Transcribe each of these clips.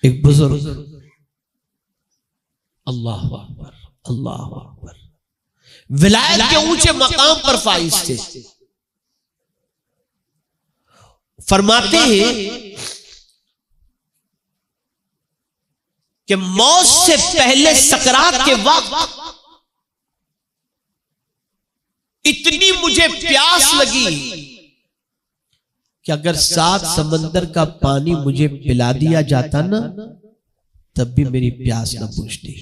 ایک بزرگ اللہ اکبر اللہ اکبر ولایت کے اونچے مقام پر فائز تھے، فرماتے ہیں کہ موت سے پہلے سکرات کے وقت اتنی مجھے پیاس لگی کہ اگر 7 سمندر کا پانی مجھے پلا دیا جاتا نا تب بھی میری پیاس نہ بجھتی،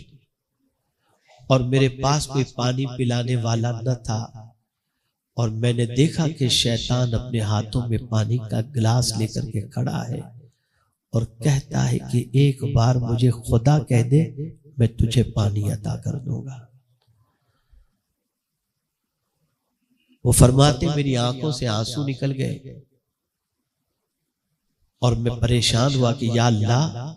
اور میرے پاس کوئی پانی پلانے والا نہ تھا، اور میں نے دیکھا کہ شیطان اپنے ہاتھوں میں پانی کا گلاس لے کر کے کھڑا ہے اور کہتا ہے کہ ایک بار مجھے خدا کہہ دے میں تجھے پانی عطا کر دوں گا۔ وہ فرماتے میری آنکھوں سے آنسو نکل گئے اور میں پریشان ہوا کہ یا اللہ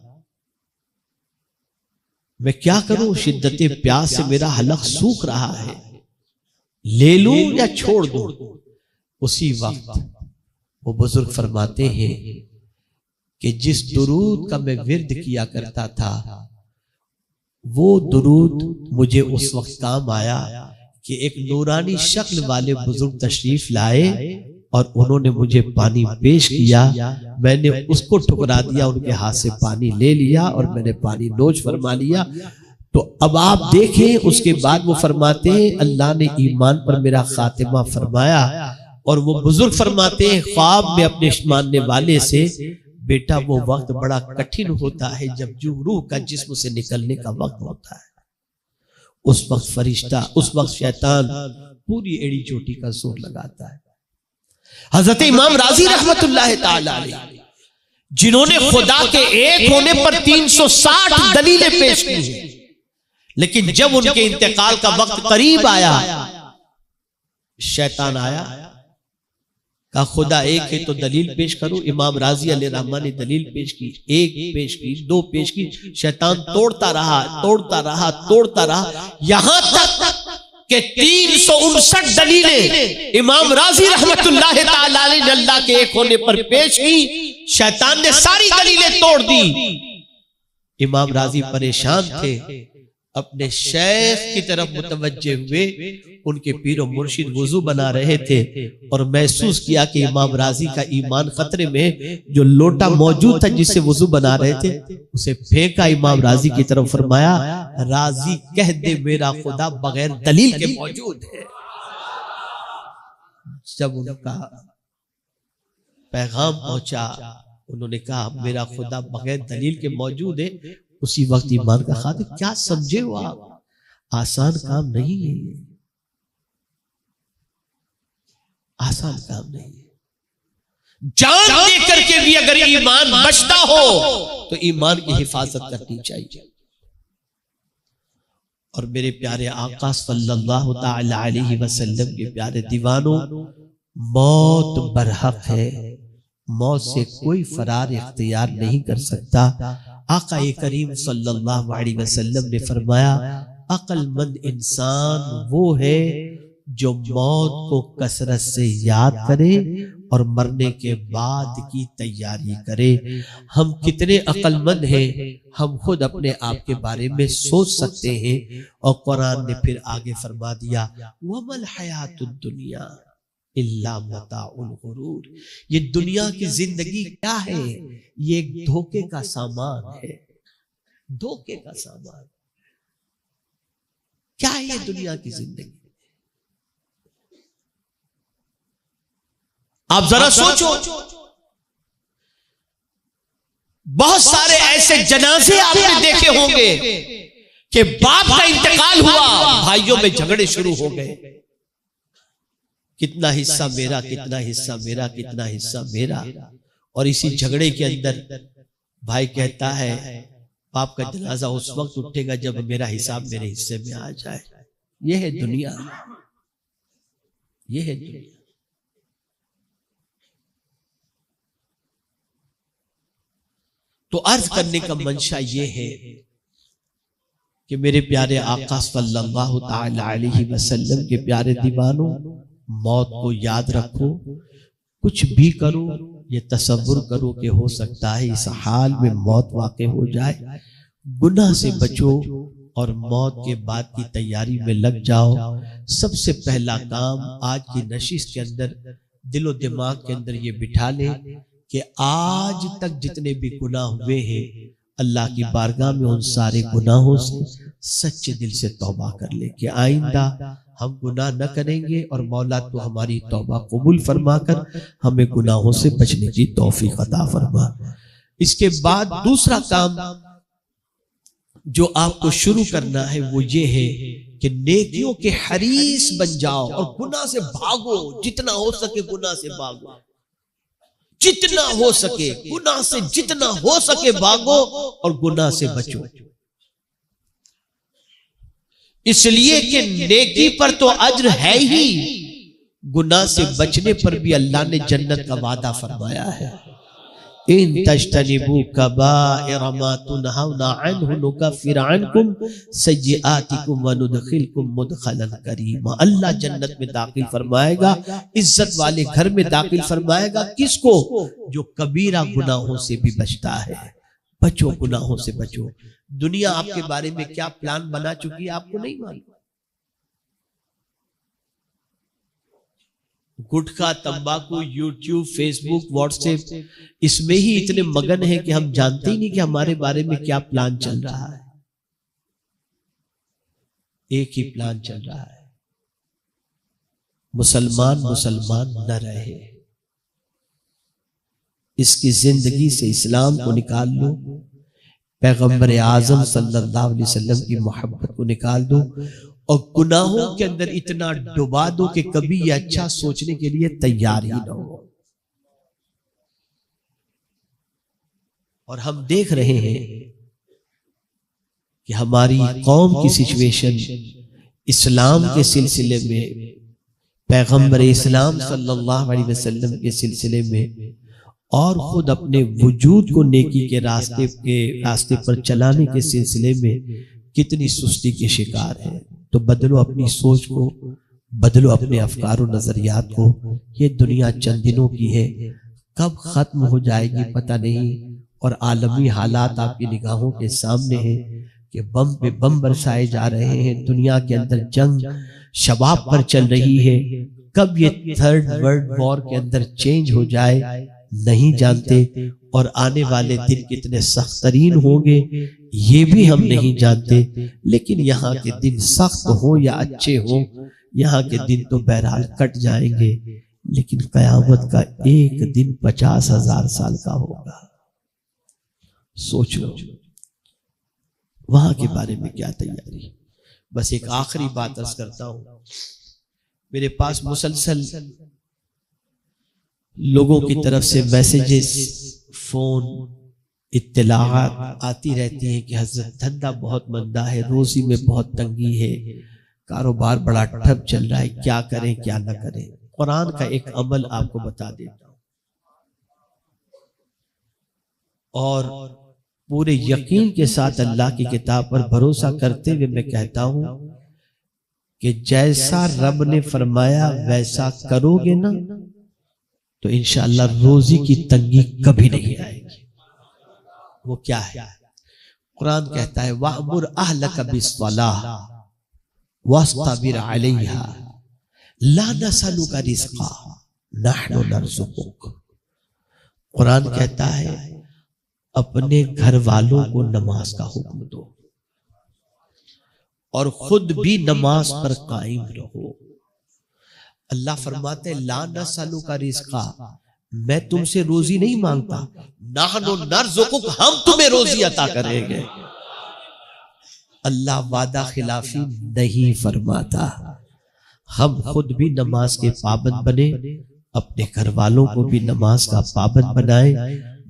میں کیا کروں، شدت پیاس سے میرا حلق سوکھ رہا ہے، لے لوں یا چھوڑ دوں؟ اسی وقت وہ بزرگ فرماتے ہیں کہ جس درود کا میں ورد کیا کرتا تھا وہ درود مجھے اس وقت کام آیا کہ ایک نورانی شکل والے بزرگ تشریف لائے اور انہوں نے مجھے پانی پیش کیا، میں نے اس کو ٹھکرا دیا، ان کے ہاتھ سے پانی لے لیا اور میں نے پانی نوش فرما لیا۔ تو اب آپ دیکھیں اس کے بعد وہ فرماتے ہیں اللہ نے ایمان پر میرا خاتمہ فرمایا، اور وہ بزرگ فرماتے ہیں خواب میں اپنے ماننے والے سے بیٹا وہ وقت بڑا کٹھن ہوتا ہے جب جو روح کا جسم سے نکلنے کا وقت ہوتا ہے، اس وقت فرشتہ، اس وقت شیطان پوری ایڑی چوٹی کا زور لگاتا ہے۔ حضرت امام راضی رحمت اللہ تعالی علیہ جنہوں نے خدا کے ایک ہونے پر 360 دلیلیں پیش کی ہیں، لیکن جب ان کے انتقال کا وقت قریب آیا شیطان آیا، کہا خدا ایک ہے تو دلیل پیش کرو۔ امام راضی علیہ رحمہ نے دلیل پیش کی، ایک پیش کی، 2 پیش کی، شیطان توڑتا رہا یہاں تک کہ 359 دلیلیں امام راضی رحمت اللہ تعالی علیہ نے اللہ کے ایک ہونے پر پیش کی، شیطان نے ساری دلیلیں توڑ دی۔ امام راضی پریشان تھے، اپنے شیخ کی طرف متوجہ ہوئے، ان کے پیر و مرشد وضو بنا رہے تھے اور محسوس کیا کہ امام راضی کا ایمان خطرے میں، جو لوٹا موجود تھا جس سے وضو بنا رہے تھے اسے پھینکا امام راضی کی طرف، فرمایا راضی کہہ دے میرا خدا بغیر دلیل کے موجود ہے۔ جب ان کا پیغام پہنچا انہوں نے کہا میرا خدا بغیر دلیل کے موجود ہے، اسی وقت ایمان کا خاتمہ۔ کیا سمجھے ہو آپ؟ آسان کام نہیں ہے، آسان کام نہیں ہے۔ جان دے کر کے بھی اگر ایمان بچتا ہو تو ایمان کی حفاظت کرنی چاہیے۔ اور میرے پیارے آقا صلی اللہ تعالی علیہ وسلم کے پیارے دیوانوں، موت برحق ہے، موت سے کوئی فرار اختیار نہیں کر سکتا۔ آقا کریم صلی اللہ علیہ وسلم نے فرمایا عقل مند انسان وہ ہے جو موت کو کثرت سے یاد کرے اور مرنے کے بعد کی تیاری کرے۔ ہم کتنے عقل مند ہیں، ہم خود اپنے آپ کے بارے میں سوچ سکتے ہیں، اور قرآن نے پھر آگے فرما دیا وَمَا الْحَيَاةُ الدُّنْيَا إِلَّا مَتَاعُ الْغُرُورِ، یہ دنیا کی زندگی کیا ہے؟ یہ ایک دھوکے کا سامان ہے، دھوکے کا سامان۔ کیا ہے یہ دنیا کی زندگی؟ آپ ذرا سوچو، بہت سارے ایسے جنازے آپ نے دیکھے ہوں گے کہ باپ کا انتقال ہوا، بھائیوں میں جھگڑے شروع ہو گئے، کتنا حصہ میرا، کتنا حصہ میرا، کتنا حصہ میرا۔ اور اسی جھگڑے کے اندر بھائی کہتا ہے باپ کا جنازہ اس وقت اٹھے گا جب میرا حساب میرے حصے میں آ جائے۔ یہ ہے دنیا، یہ ہے دنیا۔ تو عرض کرنے کا منشا یہ ہے کہ میرے پیارے آقا صلی اللہ تعالی علیہ وسلم کے پیارے دیوانوں، موت کو یاد رکھو، کچھ بھی کرو یہ تصور کرو کہ ہو سکتا ہے اس حال میں موت واقع ہو جائے. گناہ سے بچو اور موت کے بعد کی تیاری میں لگ جاؤ. سب سے پہلا کام آج کی نشست کے اندر دل و دماغ کے اندر یہ بٹھا لے کہ آج تک جتنے بھی گناہ ہوئے ہیں اللہ کی بارگاہ میں ان سارے گناہوں سے سچے دل سے توبہ کر لے کہ آئندہ ہم گناہ نہ کریں گے، اور مولا تو ہماری توبہ قبول فرما کر ہمیں گناہوں سے بچنے کی توفیق عطا فرما. اس کے بعد دوسرا کام جو آپ کو شروع کرنا ہے وہ یہ ہے کہ نیکیوں کے حریص بن جاؤ اور گناہ سے بھاگو. جتنا ہو سکے گناہ سے بھاگو، جتنا ہو سکے گناہ سے جتنا ہو سکے بھاگو اور گناہ سے بچو. اس لیے کہ نیکی پر تو اجر ہے ہی، گناہ سے بچنے پر بھی اللہ نے جنت کا وعدہ فرمایا ہے. ان تجتنبوا کبائر ما تنہون عنہ نکفر عنکم سیئاتکم وندخلکم مدخلا کریما. اللہ جنت میں داخل فرمائے گا، عزت والے گھر میں داخل فرمائے گا. کس کو؟ جو کبیرہ گناہوں سے بھی بچتا ہے. بچو، گناہوں سے بچو. دنیا آپ کے بارے میں کیا پلان بنا چکی ہے آپ کو نہیں معلوم. گٹکا، تمباکو، یوٹیوب، فیس بک، واٹس ایپ، اس میں ہی اتنے مگن ہیں کہ ہم جانتے ہی نہیں کہ ہمارے بارے میں کیا پلان چل رہا ہے. ایک ہی پلان چل رہا ہے، مسلمان نہ رہے. اس کی زندگی سے اسلام کو نکال لو، پیغمبر اعظم صلی اللہ علیہ وسلم کی محبت کو نکال دو، اور گناہوں کے اندر اتنا ڈبا دو کہ کبھی یہ اچھا سوچنے کے لیے تیار ہی نہ ہو. اور ہم دیکھ رہے ہیں کہ ہماری قوم کی سچویشن اسلام کے سلسلے میں، پیغمبر اسلام صلی اللہ علیہ وسلم کے سلسلے میں، اور خود اپنے وجود کو نیکی کے راستے پر چلانے کے سلسلے میں کتنی سستی کے شکار ہے. تو بدلو اپنی سوچ کو، بدلو اپنے افکار و نظریات کو. یہ دنیا چند دنوں کی ہے، کب ختم ہو جائے گی پتہ نہیں. اور عالمی حالات آپ کی نگاہوں کے سامنے ہیں کہ بم پہ بم برسائے جا رہے ہیں. دنیا کے اندر جنگ شباب پر چل رہی ہے. کب یہ تھرڈ ورلڈ وار کے اندر چینج ہو جائے نہیں جانتے، اور آنے والے دن کتنے سخت ترین ہوں گے یہ بھی ہم نہیں جانتے. لیکن یہاں کے دن سخت ہوں یا اچھے ہوں، یہاں کے دن تو بہرحال کٹ جائیں گے. لیکن قیامت کا ایک دن 50,000 سال کا ہوگا. سوچ لو وہاں کے بارے میں کیا تیاری. بس ایک آخری بات عرض کرتا ہوں. میرے پاس مسلسل لوگوں کی طرف سے میسیجز، فون، اطلاعات آتی رہتی ہیں کہ حضرت دھندا بہت مندہ ہے، روزی میں بہت تنگی ہے، کاروبار بڑا ٹھپ چل رہا ہے، کیا کریں کیا نہ کریں. قرآن کا ایک عمل آپ کو بتا دیتا ہوں، اور پورے یقین کے ساتھ اللہ کی کتاب پر بھروسہ کرتے ہوئے میں کہتا ہوں کہ جیسا رب نے فرمایا ویسا کرو گے نا تو انشاءاللہ روزی کی تنگی کبھی نہیں آئے گی. وہ کیا ہے؟ قرآن کہتا ہے وَأْمُرْ أَهْلَكَ بِالصَّلَاةِ وَاسْطَبِرْ عَلَيْهَا لَا نَسْأَلُكَ رِزْقًا نَحْنُ نَرْزُقُكَ. قرآن کہتا ہے اپنے گھر والوں کو نماز کا حکم دو اور خود بھی نماز پر قائم رہو. اللہ فرماتے لا نسألک رزقا، میں تم سے روزی نہیں مانگتا، نحن نرزقک، ہم تمہیں روزی عطا کریں گے. اللہ وعدہ خلافی نہیں فرماتا. ہم خود بھی نماز کے پابند بنے، اپنے گھر والوں کو بھی نماز کا پابند بنائیں.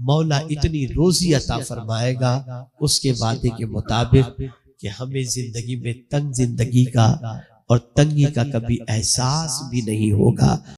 مولا اتنی روزی عطا فرمائے گا اس کے وعدے کے مطابق کہ ہمیں زندگی میں تنگ زندگی کا اور تنگی کا کبھی احساس بھی نہیں ہوگا.